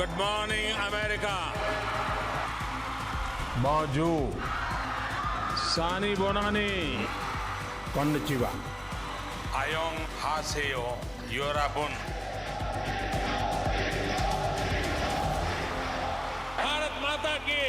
Good morning, America. Bonjour. Sani Bonani. Konnichiwa. Ayong haseo, yorabun. Bharat माता की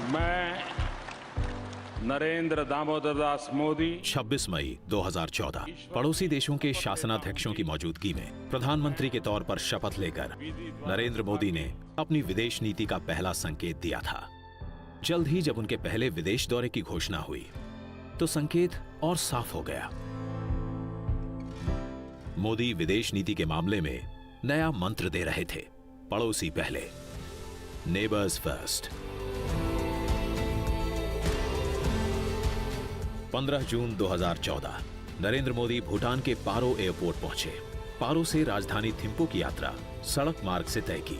मैं नरेंद्र दामोदर दास मोदी 26 मई 2014 पड़ोसी देशों के शासनाध्यक्षों की मौजूदगी में प्रधानमंत्री के तौर पर शपथ लेकर नरेंद्र मोदी ने अपनी विदेश नीति का पहला संकेत दिया था। जल्द ही जब उनके पहले विदेश दौरे की घोषणा हुई तो संकेत और साफ हो गया। मोदी विदेश नीति के मामले में नया मंत्र दे रहे थे, पड़ोसी पहले, नेबर्स फर्स्ट। 15 जून 2014 नरेंद्र मोदी भूटान के पारो एयरपोर्ट पहुंचे। पारो से राजधानी थिम्पू की यात्रा सड़क मार्ग से तय की।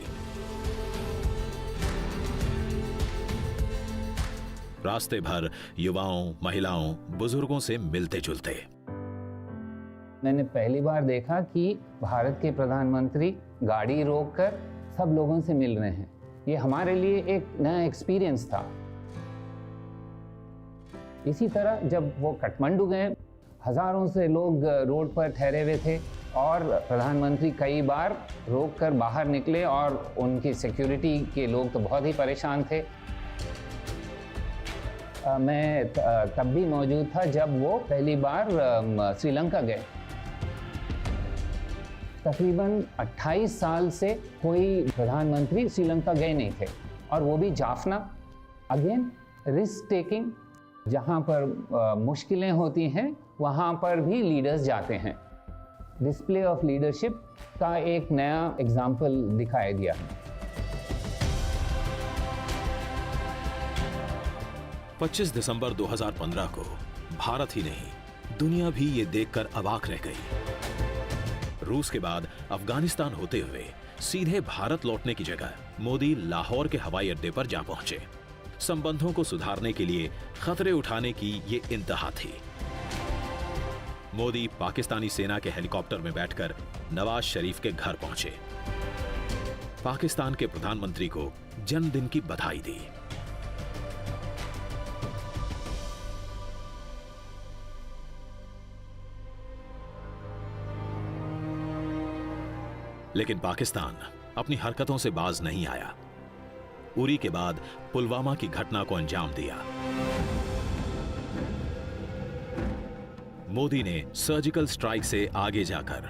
रास्ते भर युवाओं, महिलाओं, बुजुर्गों से मिलते जुलते। मैंने पहली बार देखा कि भारत के प्रधानमंत्री गाड़ी रोककर सब लोगों से मिल रहे हैं। ये हमारे लिए एक नया एक्सपीरियंस था। इसी तरह जब वो काठमांडू गए, हजारों से लोग रोड पर ठहरे हुए थे और प्रधानमंत्री कई बार रोककर बाहर निकले और उनकी सिक्योरिटी के लोग तो बहुत ही परेशान थे। मैं तब भी मौजूद था जब वो पहली बार श्रीलंका गए। तकरीबन 28 साल से कोई प्रधानमंत्री श्रीलंका गए नहीं थे, और वो भी जाफना। अगेन रिस्क टेकिंग, जहाँ पर मुश्किलें होती हैं वहाँ पर भी लीडर्स जाते हैं। डिस्प्ले ऑफ लीडरशिप का एक नया एग्जाम्पल दिखाया गया। 25 दिसंबर 2015 को भारत ही नहीं, दुनिया भी ये देखकर अवाक रह गई। रूस के बाद अफगानिस्तान होते हुए सीधे भारत लौटने की जगह मोदी लाहौर के हवाई अड्डे पर जा पहुंचे। संबंधों को सुधारने के लिए खतरे उठाने की ये इंतहा थी। मोदी पाकिस्तानी सेना के हेलीकॉप्टर में बैठकर नवाज शरीफ के घर पहुंचे। पाकिस्तान के प्रधानमंत्री को जन्मदिन की बधाई दी। लेकिन पाकिस्तान अपनी हरकतों से बाज नहीं आया। उरी के बाद पुलवामा की घटना को अंजाम दिया। मोदी ने सर्जिकल स्ट्राइक से आगे जाकर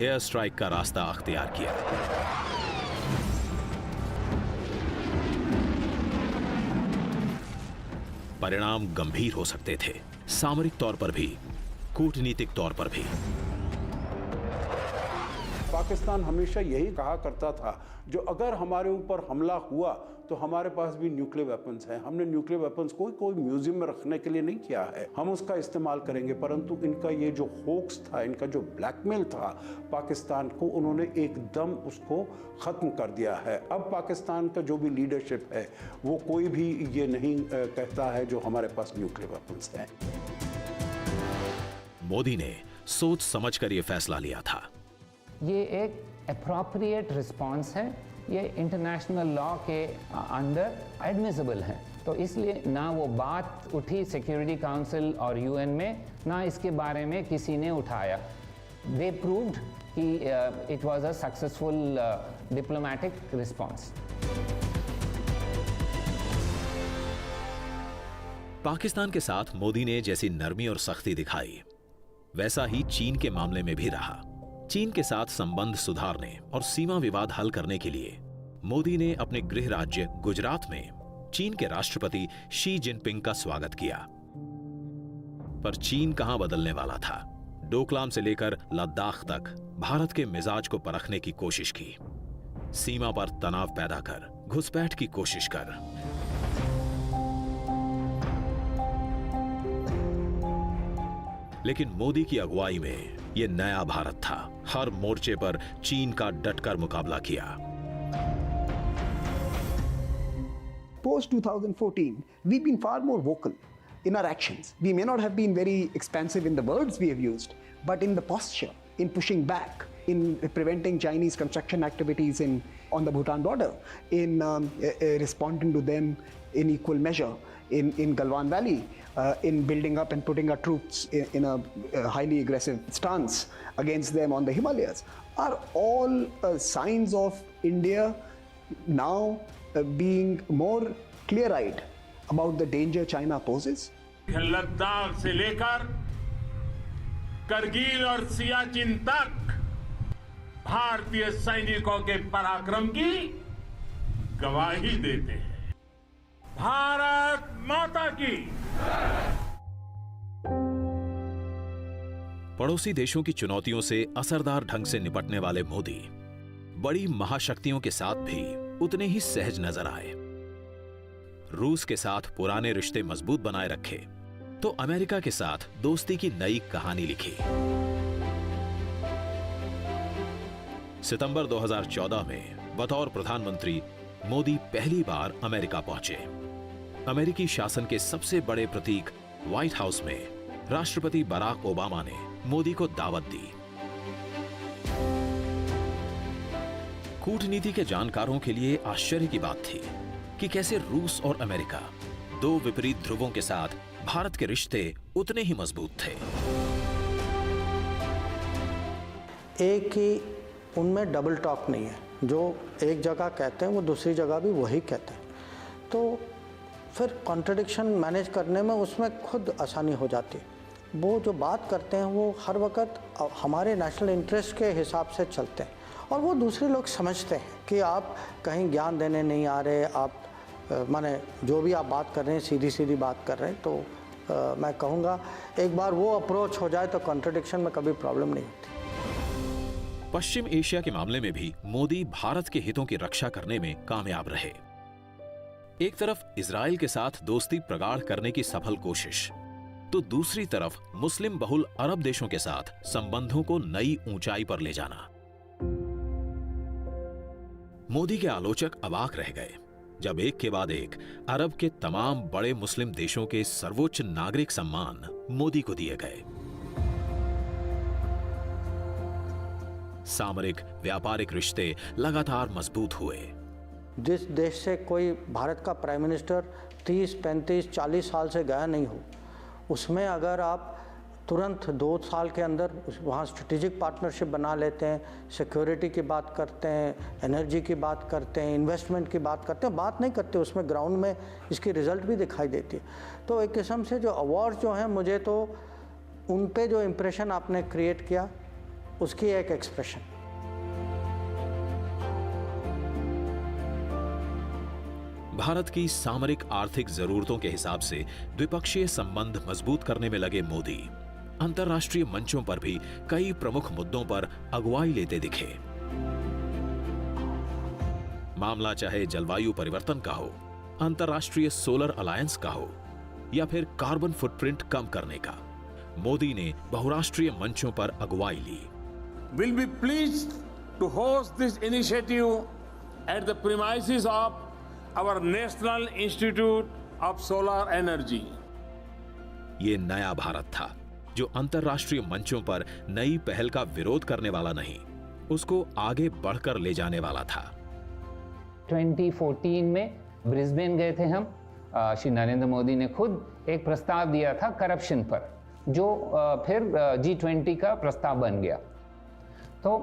एयर स्ट्राइक का रास्ता अख्तियार किया। परिणाम गंभीर हो सकते थे, सामरिक तौर पर भी, कूटनीतिक तौर पर भी। पाकिस्तान हमेशा यही कहा करता था, जो अगर हमारे ऊपर हमला हुआ तो हमारे पास भी न्यूक्लियर वेपन्स हैं। हमने न्यूक्लियर वेपन्स कोई म्यूजियम में रखने के लिए नहीं किया है, हम उसका इस्तेमाल करेंगे। परंतु इनका ये जो होक्स था, इनका जो ब्लैकमेल था पाकिस्तान को, उन्होंने एकदम उसको ख़त्म कर दिया है। अब पाकिस्तान का जो भी लीडरशिप है वो कोई भी ये नहीं कहता है जो हमारे पास न्यूक्लियर वेपन्स हैं। मोदी ने सोच समझकर यह फैसला लिया था। ये एक एप्रोप्रिएट रिस्पॉन्स है, ये इंटरनेशनल लॉ के अंडर एडमिसिबल है। तो इसलिए ना वो बात उठी सिक्योरिटी काउंसिल और यूएन में, ना इसके बारे में किसी ने उठाया। दे प्रूव्ड कि it was a successful diplomatic response. Pakistan के साथ मोदी ने जैसी नरमी और सख्ती दिखाई, वैसा ही चीन के मामले में भी रहा। चीन के साथ संबंध सुधारने और सीमा विवाद हल करने के लिए मोदी ने अपने गृह राज्य गुजरात में चीन के राष्ट्रपति शी जिनपिंग का स्वागत किया। पर चीन कहां बदलने वाला था। डोकलाम से लेकर लद्दाख तक भारत के मिजाज को परखने की कोशिश की, सीमा पर तनाव पैदा कर, घुसपैठ की कोशिश कर। लेकिन मोदी की अगुवाई में यह नया भारत था। हर मोर्चे पर चीन का डटकर मुकाबला किया। Post 2014, we've been far more vocal in our actions. We may not have been very expansive in the words we have used, but in the posture, in pushing back, in preventing Chinese construction activities on the Bhutan border, in responding to them in equal measure in Galwan Valley, in building up and putting our troops in a highly aggressive stance against them on the Himalayas, are all signs of India now being more clear-eyed about the danger China poses. Ladakh से लेकर करगिल और सियाचिन तक भारतीय सैनिकों के पराक्रम की गवाही देते हैं। भारत माता की। पड़ोसी देशों की चुनौतियों से असरदार ढंग से निपटने वाले मोदी बड़ी महाशक्तियों के साथ भी उतने ही सहज नजर आए। रूस के साथ पुराने रिश्ते मजबूत बनाए रखे तो अमेरिका के साथ दोस्ती की नई कहानी लिखी। सितंबर 2014 में बतौर प्रधानमंत्री मोदी पहली बार अमेरिका पहुंचे। अमेरिकी शासन के सबसे बड़े प्रतीक व्हाइट हाउस में राष्ट्रपति बराक ओबामा ने मोदी को दावत दी। कूटनीति के जानकारों के लिए आश्चर्य की बात थी कि कैसे रूस और अमेरिका, दो विपरीत ध्रुवों के साथ भारत के रिश्ते उतने ही मजबूत थे। एक ही उनमें डबल टॉक नहीं है, जो एक जगह कहते हैं वो दूसरी जगह भी वही कहते हैं, तो फिर कॉन्ट्रडिक्शन मैनेज करने में उसमें खुद आसानी हो जाती है। वो जो बात करते हैं वो हर वक्त हमारे नेशनल इंटरेस्ट के हिसाब से चलते हैं और वो दूसरे लोग समझते हैं कि आप कहीं ज्ञान देने नहीं आ रहे, आप माने जो भी आप बात कर रहे हैं सीधी सीधी बात कर रहे हैं। तो मैं कहूँगा एक बार वो अप्रोच हो जाए तो कॉन्ट्रडिक्शन में कभी प्रॉब्लम नहीं होती। पश्चिम एशिया के मामले में भी मोदी भारत के हितों की रक्षा करने में कामयाब रहे। एक तरफ इजराइल के साथ दोस्ती प्रगाढ़ करने की सफल कोशिश, तो दूसरी तरफ मुस्लिम बहुल अरब देशों के साथ संबंधों को नई ऊंचाई पर ले जाना। मोदी के आलोचक अवाक रह गए जब एक के बाद एक अरब के तमाम बड़े मुस्लिम देशों के सर्वोच्च नागरिक सम्मान मोदी को दिए गए। सामरिक व्यापारिक रिश्ते लगातार मजबूत हुए। जिस देश से कोई भारत का प्राइम मिनिस्टर 30, 35, 40 साल से गया नहीं हो, उसमें अगर आप तुरंत 2 साल के अंदर वहाँ स्ट्रेटेजिक पार्टनरशिप बना लेते हैं, सिक्योरिटी की बात करते हैं, एनर्जी की बात करते हैं, इन्वेस्टमेंट की बात करते हैं, बात नहीं करते उसमें ग्राउंड में इसकी रिजल्ट भी दिखाई देती है। तो एक किस्म से जो अवार्ड जो हैं, मुझे तो उन पे जो इम्प्रेशन आपने क्रिएट किया उसकी एक एक्सप्रेशन। भारत की सामरिक आर्थिक जरूरतों के हिसाब से द्विपक्षीय संबंध मजबूत करने में लगे मोदी अंतर्राष्ट्रीय मंचों पर भी कई प्रमुख मुद्दों पर अगुवाई लेते दिखे। मामला चाहे जलवायु परिवर्तन का हो, अंतर्राष्ट्रीय सोलर अलायंस का हो या फिर कार्बन फुटप्रिंट कम करने का, मोदी ने बहुराष्ट्रीय मंचों पर अगुवाई ली। Will be pleased to host this initiative at the premises of our National Institute of Solar Energy. ये नया भारत था जो अंतर्राष्ट्रीय मंचों पर नई पहल का विरोध करने वाला नहीं, उसको आगे बढ़कर ले जाने वाला था। 2014 में ब्रिस्बेन गए थे हम। श्री नरेंद्र मोदी ने खुद एक प्रस्ताव दिया था करप्शन पर, जो फिर G20 का प्रस्ताव बन गया। तो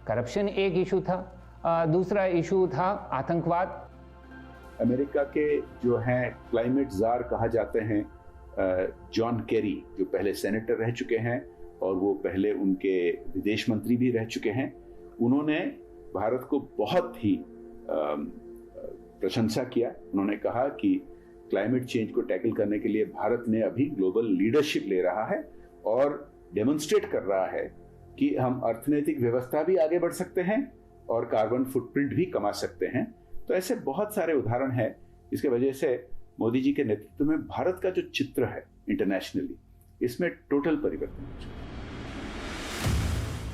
करप्शन एक इशू था, दूसरा इशू था आतंकवाद। अमेरिका के जो हैं क्लाइमेट जार कहा जाते हैं जॉन केरी, जो पहले सेनेटर रह चुके हैं और वो पहले उनके विदेश मंत्री भी रह चुके हैं, उन्होंने भारत को बहुत ही प्रशंसा किया। उन्होंने कहा कि क्लाइमेट चेंज को टैकल करने के लिए भारत ने अभी ग्लोबल लीडरशिप ले रहा है और डेमोन्स्ट्रेट कर रहा है कि हम अर्थनैतिक व्यवस्था भी आगे बढ़ सकते हैं और कार्बन फुटप्रिंट भी कमा सकते हैं। तो ऐसे बहुत सारे उदाहरण हैं, इसके वजह से मोदी जी के नेतृत्व में भारत का जो चित्र है इंटरनेशनली, इसमें टोटल परिवर्तन हो चुका है।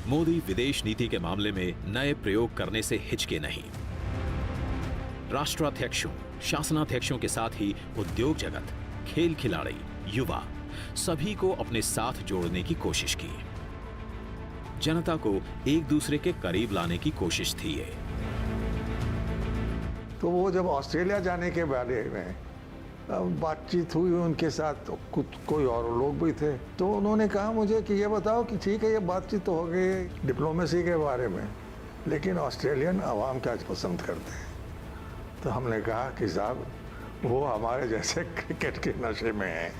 मोदी विदेश नीति के मामले में नए प्रयोग करने से हिचके नहीं। राष्ट्राध्यक्षों, शासनाध्यक्षों के साथ ही उद्योग जगत, खेल खिलाड़ी, युवा सभी को अपने साथ जोड़ने की कोशिश की। जनता को एक दूसरे के करीब लाने की कोशिश थी ये। तो वो जब ऑस्ट्रेलिया जाने के बारे में बातचीत हुई उनके साथ, तो कुछ कोई और लोग भी थे, तो उन्होंने कहा मुझे कि ये बताओ कि ठीक है ये बातचीत तो हो गई डिप्लोमेसी के बारे में, लेकिन ऑस्ट्रेलियन आवाम क्या पसंद करते हैं। तो हमने कहा कि साहब वो हमारे जैसे क्रिकेट के नशे में हैं।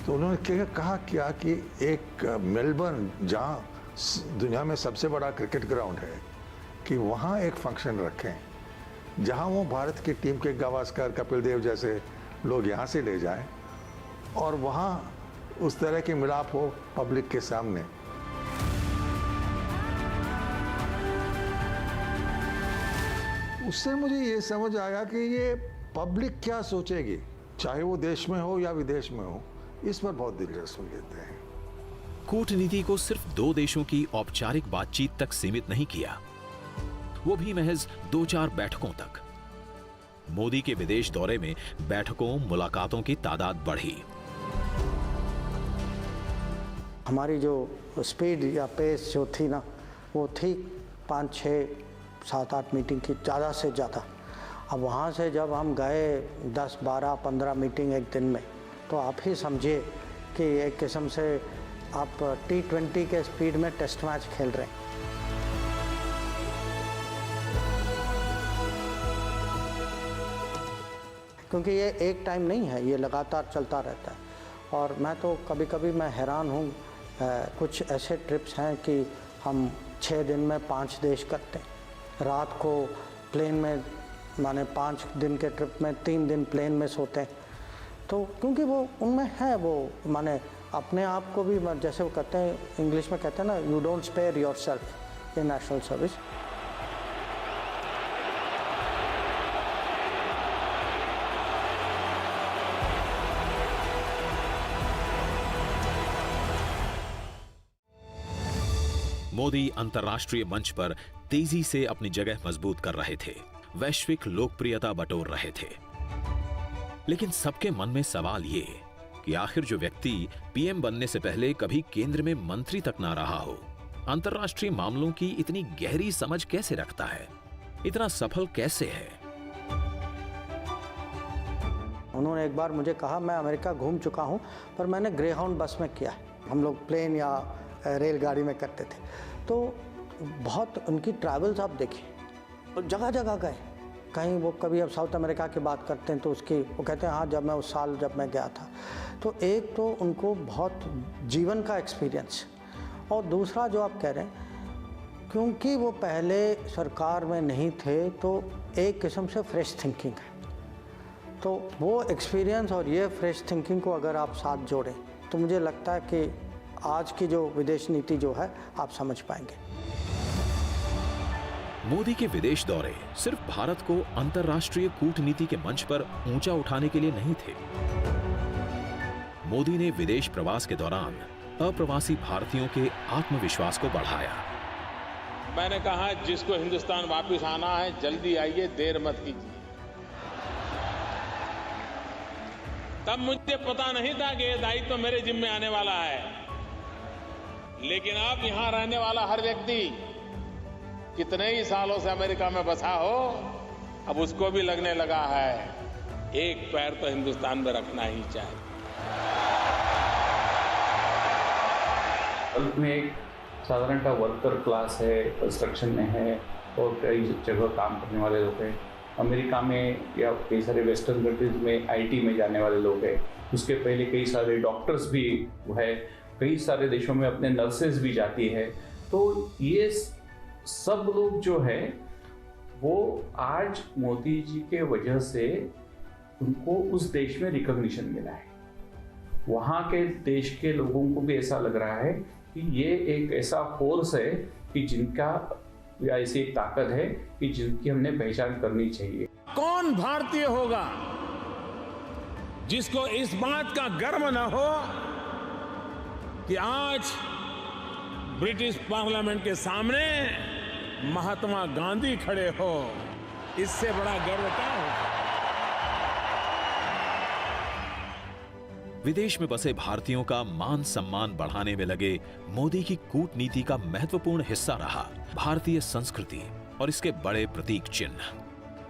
तो उन्होंने कहा क्या कि एक मेलबर्न, जहाँ दुनिया में सबसे बड़ा क्रिकेट ग्राउंड है, कि वहाँ एक फंक्शन रखें जहाँ वो भारत की टीम के गावस्कर, कपिल देव जैसे लोग यहाँ से ले जाएं और वहाँ उस तरह की मिलाप हो पब्लिक के सामने। उससे मुझे ये समझ आया कि ये पब्लिक क्या सोचेगी, चाहे वो देश में हो या विदेश में हो, इस पर बहुत दिलचस्पी लेते हैं। कूटनीति को सिर्फ दो देशों की औपचारिक बातचीत तक सीमित नहीं किया, वो भी महज 2-4 बैठकों तक। मोदी के विदेश दौरे में बैठकों, मुलाकातों की तादाद बढ़ी। हमारी जो स्पीड या पेस जो थी ना, वो थी 5, 6, 7, 8 मीटिंग की, ज़्यादा से ज़्यादा। अब वहाँ से जब हम गए 10, 12, 15 मीटिंग एक दिन में, तो आप ही समझिए कि एक किस्म से आप T20 के स्पीड में टेस्ट मैच खेल रहे हैं। क्योंकि ये एक टाइम नहीं है, ये लगातार चलता रहता है। और मैं तो कभी कभी मैं हैरान हूँ, कुछ ऐसे ट्रिप्स हैं कि हम 6 दिन में 5 देश करते हैं। रात को प्लेन में, माने 5 दिन के ट्रिप में 3 दिन प्लेन में सोते हैं। तो क्योंकि वो उनमें है, वो माने अपने आप को भी, जैसे वो कहते हैं, इंग्लिश में कहते हैं ना, you don't spare yourself in national service. Modi अंतर्राष्ट्रीय मंच पर तेजी से अपनी जगह मजबूत कर रहे थे, वैश्विक लोकप्रियता बटोर रहे थे। लेकिन सबके मन में सवाल ये कि आखिर जो व्यक्ति पीएम बनने से पहले कभी केंद्र में मंत्री तक ना रहा हो, अंतर्राष्ट्रीय मामलों की इतनी गहरी समझ कैसे रखता है, इतना सफल कैसे है। उन्होंने एक बार मुझे कहा, मैं अमेरिका घूम चुका हूं, पर मैंने ग्रेहाउंड बस में किया है। हम लोग प्लेन या रेलगाड़ी में करते थे। तो बहुत उनकी ट्रैवल्स आप देखिए, जगह जगह गए। कहीं वो कभी अब साउथ अमेरिका की बात करते हैं तो उसकी वो कहते हैं हाँ जब मैं उस साल जब मैं गया था। तो एक तो उनको बहुत जीवन का एक्सपीरियंस, और दूसरा जो आप कह रहे हैं क्योंकि वो पहले सरकार में नहीं थे तो एक किस्म से फ्रेश थिंकिंग है। तो वो एक्सपीरियंस और ये फ्रेश थिंकिंग को अगर आप साथ जोड़ें तो मुझे लगता है कि आज की जो विदेश नीति जो है आप समझ पाएंगे। मोदी के विदेश दौरे सिर्फ भारत को अंतर्राष्ट्रीय कूटनीति के मंच पर ऊंचा उठाने के लिए नहीं थे। मोदी ने विदेश प्रवास के दौरान अप्रवासी भारतीयों के आत्मविश्वास को बढ़ाया। मैंने कहा जिसको हिंदुस्तान वापस आना है जल्दी आइए, देर मत कीजिए। तब मुझे पता नहीं था कि ये दायित्व तो मेरे जिम्मे आने वाला है, लेकिन अब यहां रहने वाला हर व्यक्ति कितने ही सालों से अमेरिका में बसा हो, अब उसको भी लगने लगा है एक पैर तो हिंदुस्तान में रखना ही चाहिए। बल्कि में एक साधारणतः वर्कर क्लास है, कंस्ट्रक्शन में है और कई जगह काम करने वाले लोग हैं। अमेरिका में या कई सारे वेस्टर्न कंट्रीज में आईटी में जाने वाले लोग हैं। उसके पहले कई सारे डॉक्टर्स भी है, कई सारे देशों में अपने नर्सेज भी जाती है। तो ये सब लोग जो है वो आज मोदी जी के वजह से उनको उस देश में रिकॉग्निशन मिला है। वहाँ के देश के लोगों को भी ऐसा लग रहा है कि ये एक ऐसा फोर्स है कि जिनका ऐसी एक ताकत है कि जिनकी हमने पहचान करनी चाहिए। कौन भारतीय होगा जिसको इस बात का गर्व न हो कि आज ब्रिटिश पार्लियामेंट के सामने महात्मा गांधी खड़े हो? इससे बड़ा गर्व क्या हो? विदेश में बसे भारतीयों का मान सम्मान बढ़ाने में लगे मोदी की कूटनीति का महत्वपूर्ण हिस्सा रहा भारतीय संस्कृति और इसके बड़े प्रतीक चिन्ह।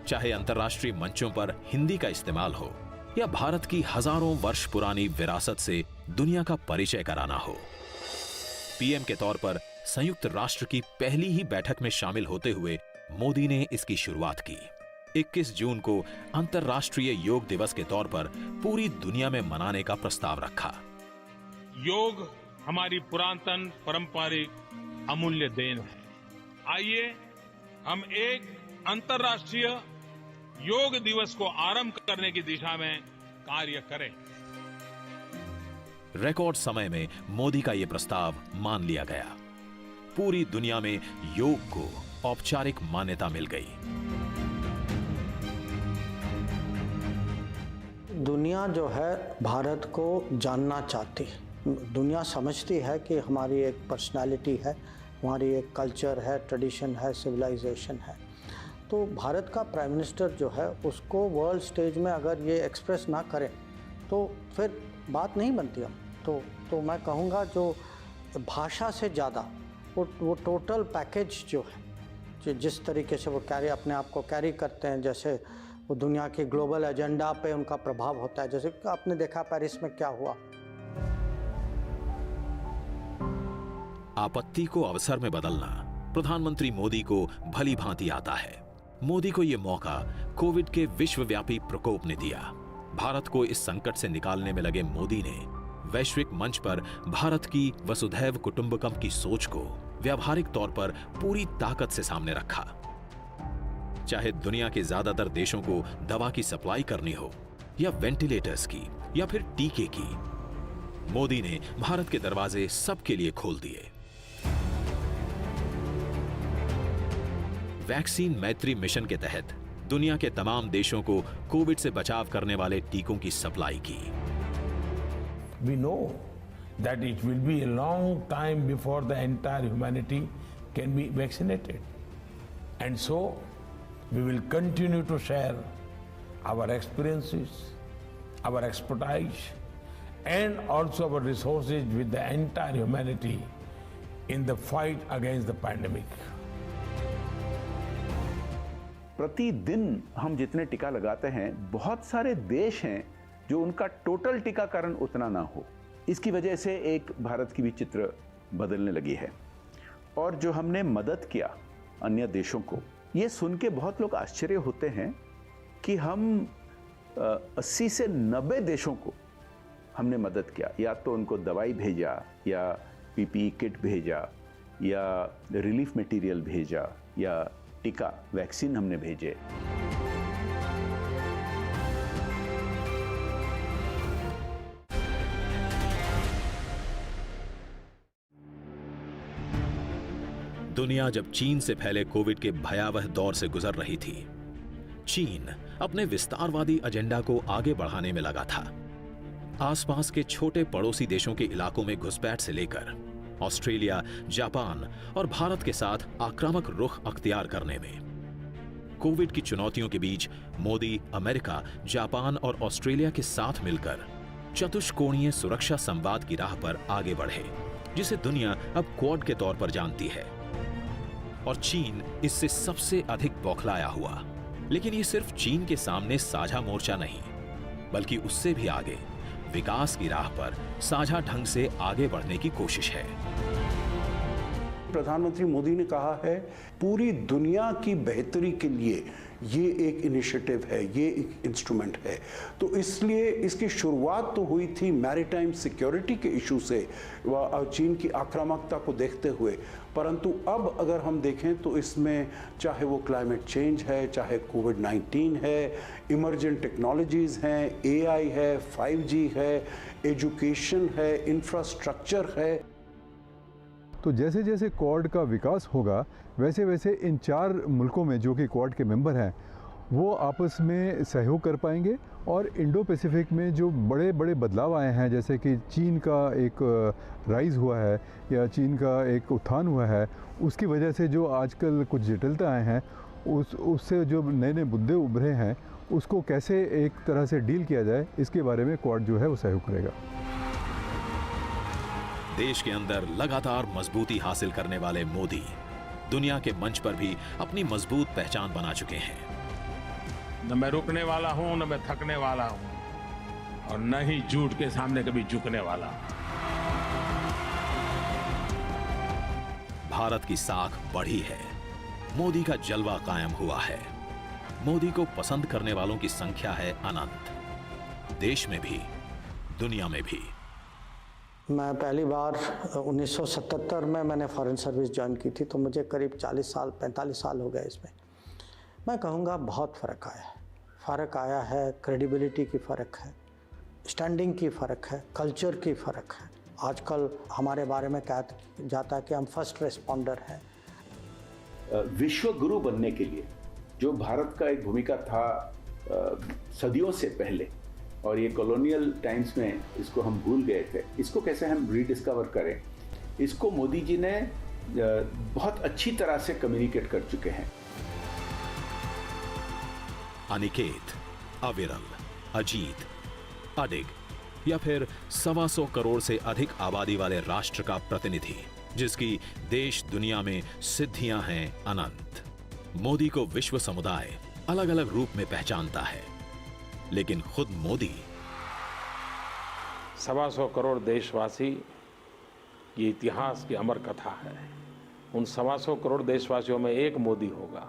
चाहे अंतर्राष्ट्रीय मंचों पर हिंदी का इस्तेमाल हो या भारत की हजारों वर्ष पुरानी विरासत से दुनिया का परिचय कराना हो। पीएम के तौर पर संयुक्त राष्ट्र की पहली ही बैठक में शामिल होते हुए मोदी ने इसकी शुरुआत की। 21 जून को अंतर्राष्ट्रीय योग दिवस के तौर पर पूरी दुनिया में मनाने का प्रस्ताव रखा। योग हमारी पुरातन पारंपरिक अमूल्य देन है। आइए हम एक अंतर्राष्ट्रीय योग दिवस को आरंभ करने की दिशा में कार्य करें। रिकॉर्ड समय में मोदी का यह प्रस्ताव मान लिया गया। पूरी दुनिया में योग को औपचारिक मान्यता मिल गई। दुनिया जो है भारत को जानना चाहती है। दुनिया समझती है कि हमारी एक पर्सनालिटी है, हमारी एक कल्चर है, ट्रेडिशन है, सिविलाइजेशन है। तो भारत का प्राइम मिनिस्टर जो है उसको वर्ल्ड स्टेज में अगर ये एक्सप्रेस ना करें तो फिर बात नहीं बनती। हम तो मैं कहूँगा जो भाषा से ज़्यादा वो टोटल पैकेज जो है, जिस तरीके से वो अपने आप को कैरी करते हैं, जैसे वो दुनिया की ग्लोबल एजेंडा पे उनका प्रभाव होता है। जैसे आपने देखा पेरिस में क्या हुआ। आपत्ति को अवसर में बदलना प्रधानमंत्री मोदी को भली भांति आता है। मोदी को यह मौका कोविड के विश्वव्यापी प्रकोप ने दिया। भारत को इस संकट से निकालने में लगे मोदी ने वैश्विक मंच पर भारत की वसुधैव कुटुंबकम की सोच को व्यावहारिक तौर पर पूरी ताकत से सामने रखा। चाहे दुनिया के ज्यादातर देशों को दवा की सप्लाई करनी हो या वेंटिलेटर्स की या फिर टीके की, मोदी ने भारत के दरवाजे सबके लिए खोल दिए। वैक्सीन मैत्री मिशन के तहत दुनिया के तमाम देशों को कोविड से बचाव करने वाले टीकों की सप्लाई की। We know that it will be a long time before the entire humanity can be vaccinated. And so, we will continue to share our experiences, our expertise, and also our resources with the entire humanity in the fight against the pandemic. प्रतिदिन हम जितने टीका लगाते हैं, बहुत सारे देश हैं जो उनका टोटल टीकाकरण उतना ना हो। इसकी वजह से एक भारत की भी चित्र बदलने लगी है। और जो हमने मदद किया अन्य देशों को, ये सुन के बहुत लोग आश्चर्य होते हैं कि हम 80 से 90 देशों को हमने मदद किया। या तो उनको दवाई भेजा, या पीपीई किट भेजा, या रिलीफ मटेरियल भेजा, या टीका वैक्सीन हमने भेजे। दुनिया जब चीन से फैले कोविड के भयावह दौर से गुजर रही थी, चीन अपने विस्तारवादी एजेंडा को आगे बढ़ाने में लगा था। आसपास के छोटे पड़ोसी देशों के इलाकों में घुसपैठ से लेकर ऑस्ट्रेलिया, जापान और भारत के साथ आक्रामक रुख अख्तियार करने में। कोविड की चुनौतियों के बीच मोदी अमेरिका, जापान और ऑस्ट्रेलिया के साथ मिलकर चतुष्कोणीय सुरक्षा संवाद की राह पर आगे बढ़े, जिसे दुनिया अब क्वाड के तौर पर जानती है। और चीन इससे सबसे अधिक बौखलाया हुआ। लेकिन ये सिर्फ चीन के सामने साझा मोर्चा नहीं, बल्कि उससे भी आगे विकास की राह पर साझा ढंग से आगे बढ़ने की कोशिश है। प्रधानमंत्री मोदी ने कहा है पूरी दुनिया की बेहतरी के लिए ये एक इनिशिएटिव है, ये एक इंस्ट्रूमेंट है। तो इसलिए इसकी शुरुआत तो हुई थी मैरीटाइम सिक्योरिटी के इशू से, चीन की आक्रामकता को देखते हुए, परंतु अब अगर हम देखें तो इसमें चाहे वो क्लाइमेट चेंज है, चाहे कोविड-19 है, इमर्जेंट टेक्नोलॉजीज़ हैं, AI है, 5G है, एजुकेशन है, इंफ्रास्ट्रक्चर है। तो जैसे जैसे क्वाड का विकास होगा वैसे वैसे इन 4 मुल्कों में जो कि क्वाड के मेंबर हैं वो आपस में सहयोग कर पाएंगे और इंडो पैसिफिक में जो बड़े बड़े बदलाव आए हैं, जैसे कि चीन का एक राइज़ हुआ है या चीन का एक उत्थान हुआ है, उसकी वजह से जो आजकल कुछ जटिलता आए हैं उससे जो नए नए मुद्दे उभरे हैं उसको कैसे एक तरह से डील किया जाए, इसके बारे में क्वाड जो है वो सहयोग करेगा। देश के अंदर लगातार मजबूती हासिल करने वाले मोदी दुनिया के मंच पर भी अपनी मजबूत पहचान बना चुके हैं। न मैं रुकने वाला हूं, न मैं थकने वाला हूं, और न ही झूठ के सामने कभी झुकने वाला। भारत की साख बढ़ी है, मोदी का जलवा कायम हुआ है, मोदी को पसंद करने वालों की संख्या है अनंत, देश में भी दुनिया में भी। मैं पहली बार 1977 में मैंने फॉरेन सर्विस ज्वाइन की थी, तो मुझे करीब 45 साल हो गए इसमें। मैं कहूँगा बहुत फ़र्क आया है। फ़र्क आया है, क्रेडिबिलिटी की फ़र्क है, स्टैंडिंग की फ़र्क है, कल्चर की फ़र्क है। आजकल हमारे बारे में कहा जाता है कि हम फर्स्ट रिस्पॉन्डर हैं। विश्व गुरु बनने के लिए जो भारत का एक भूमिका था सदियों से पहले, और ये कॉलोनियल टाइम्स में इसको हम भूल गए थे, इसको कैसे हम रीडिस्कवर करें, इसको मोदी जी ने बहुत अच्छी तरह से कम्युनिकेट कर चुके हैं। अनिकेत, अविरल, अजीत, अडिग या फिर 125 करोड़ से अधिक आबादी वाले राष्ट्र का प्रतिनिधि जिसकी देश दुनिया में सिद्धियां हैं अनंत। मोदी को विश्व समुदाय अलग अलग रूप में पहचानता है, लेकिन खुद मोदी 125 करोड़ देशवासी, ये इतिहास की अमर कथा है। उन 125 करोड़ देशवासियों में एक मोदी होगा,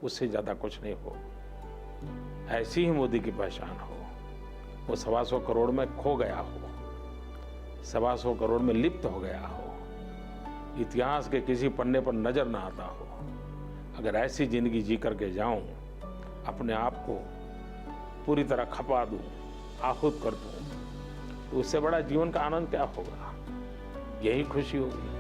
उससे ज्यादा कुछ नहीं हो। ऐसी ही मोदी की पहचान हो, वो 125 करोड़ में खो गया हो, 125 करोड़ में लिप्त हो गया हो, इतिहास के किसी पन्ने पर नजर ना आता हो। अगर ऐसी जिंदगी जी करके जाऊं, अपने आप को पूरी तरह खपा दूं, आहुत कर दूं, तो उससे बड़ा जीवन का आनंद क्या होगा? यही खुशी होगी।